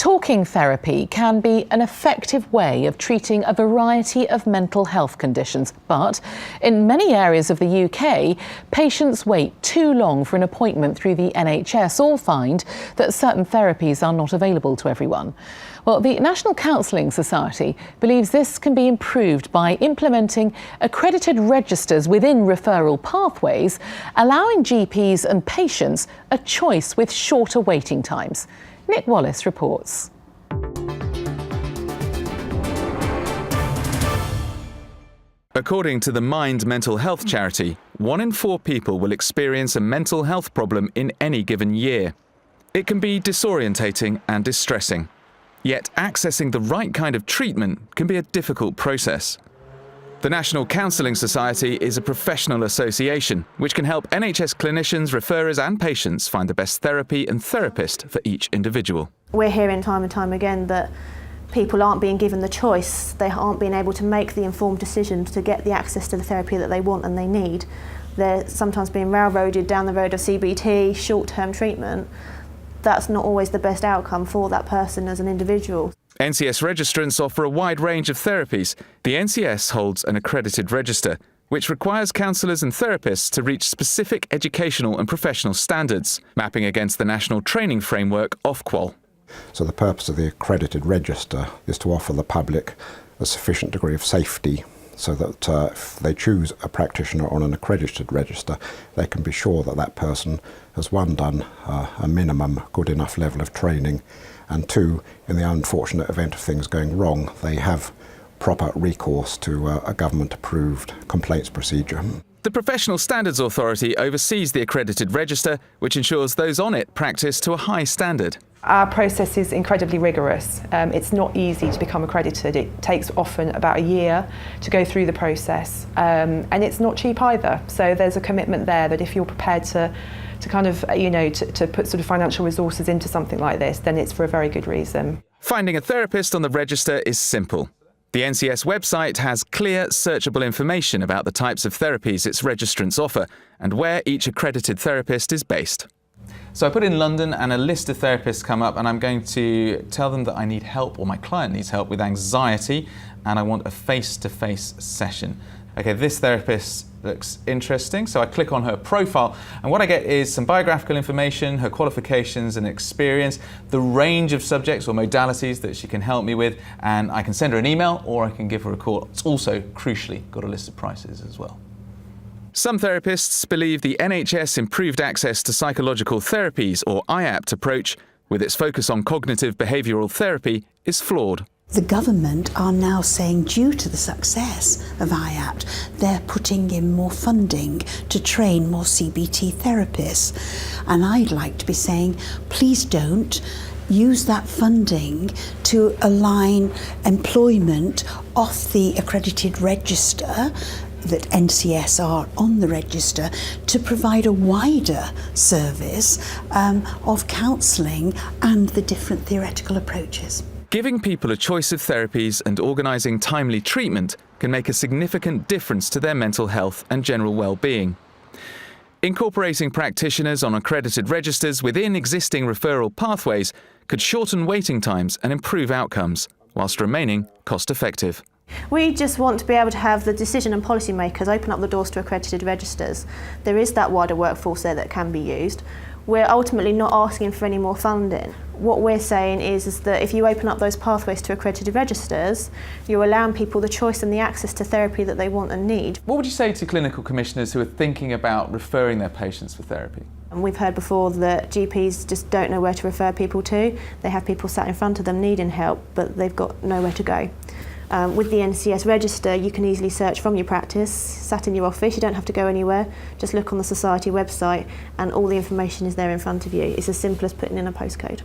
Talking therapy can be an effective way of treating a variety of mental health conditions, but in many areas of the UK, patients wait too long for an appointment through the NHS or find that certain therapies are not available to everyone. Well, the National Counselling Society believes this can be improved by implementing accredited registers within referral pathways, allowing GPs and patients a choice with shorter waiting times. Wallis reports. According to the Mind mental health charity, 1 in 4 people will experience a mental health problem in any given year. It can be disorientating and distressing. Yet accessing the right kind of treatment can be a difficult process. The National Counselling Society is a professional association which can help NHS clinicians, referrers and patients find the best therapy and therapist for each individual. We're hearing time and time again that people aren't being given the choice, they aren't being able to make the informed decision to get the access to the therapy that they want and they need. They're sometimes being railroaded down the road of CBT, short-term treatment. That's not always the best outcome for that person as an individual. NCS registrants offer a wide range of therapies. The NCS holds an accredited register, which requires counsellors and therapists to reach specific educational and professional standards, mapping against the National Training Framework Ofqual. So the purpose of the accredited register is to offer the public a sufficient degree of safety so that if they choose a practitioner on an accredited register, they can be sure that that person has, 1, done a minimum good enough level of training, and 2, in the unfortunate event of things going wrong, they have proper recourse to a government-approved complaints procedure. The Professional Standards Authority oversees the accredited register, which ensures those on it practice to a high standard. Our process is incredibly rigorous. It's not easy to become accredited. It takes often about a year to go through the process, and it's not cheap either. So there's a commitment there that if you're prepared to kind of, to put sort of financial resources into something like this, then it's for a very good reason. Finding a therapist on the register is simple. The NCS website has clear, searchable information about the types of therapies its registrants offer and where each accredited therapist is based. So I put in London and a list of therapists come up, and I'm going to tell them that I need help, or my client needs help with anxiety, and I want a face-to-face session. Okay, this therapist looks interesting, so I click on her profile, and what I get is some biographical information, her qualifications and experience, the range of subjects or modalities that she can help me with, and I can send her an email or I can give her a call. It's also, crucially, got a list of prices as well. Some therapists believe the NHS Improved Access to Psychological Therapies, or IAPT approach, with its focus on cognitive behavioural therapy, is flawed. The government are now saying, due to the success of IAPT, they're putting in more funding to train more CBT therapists. And I'd like to be saying, please don't use that funding to align employment off the accredited register that NCS are on the register to provide a wider service of counselling and the different theoretical approaches. Giving people a choice of therapies and organising timely treatment can make a significant difference to their mental health and general well-being. Incorporating practitioners on accredited registers within existing referral pathways could shorten waiting times and improve outcomes, whilst remaining cost-effective. We just want to be able to have the decision and policy makers open up the doors to accredited registers. There is that wider workforce there that can be used. We're ultimately not asking for any more funding. What we're saying is that if you open up those pathways to accredited registers, you're allowing people the choice and the access to therapy that they want and need. What would you say to clinical commissioners who are thinking about referring their patients for therapy? And we've heard before that GPs just don't know where to refer people to. They have people sat in front of them needing help, but they've got nowhere to go. With the NCS register, you can easily search from your practice, sat in your office, you don't have to go anywhere, just look on the Society website and all the information is there in front of you. It's as simple as putting in a postcode.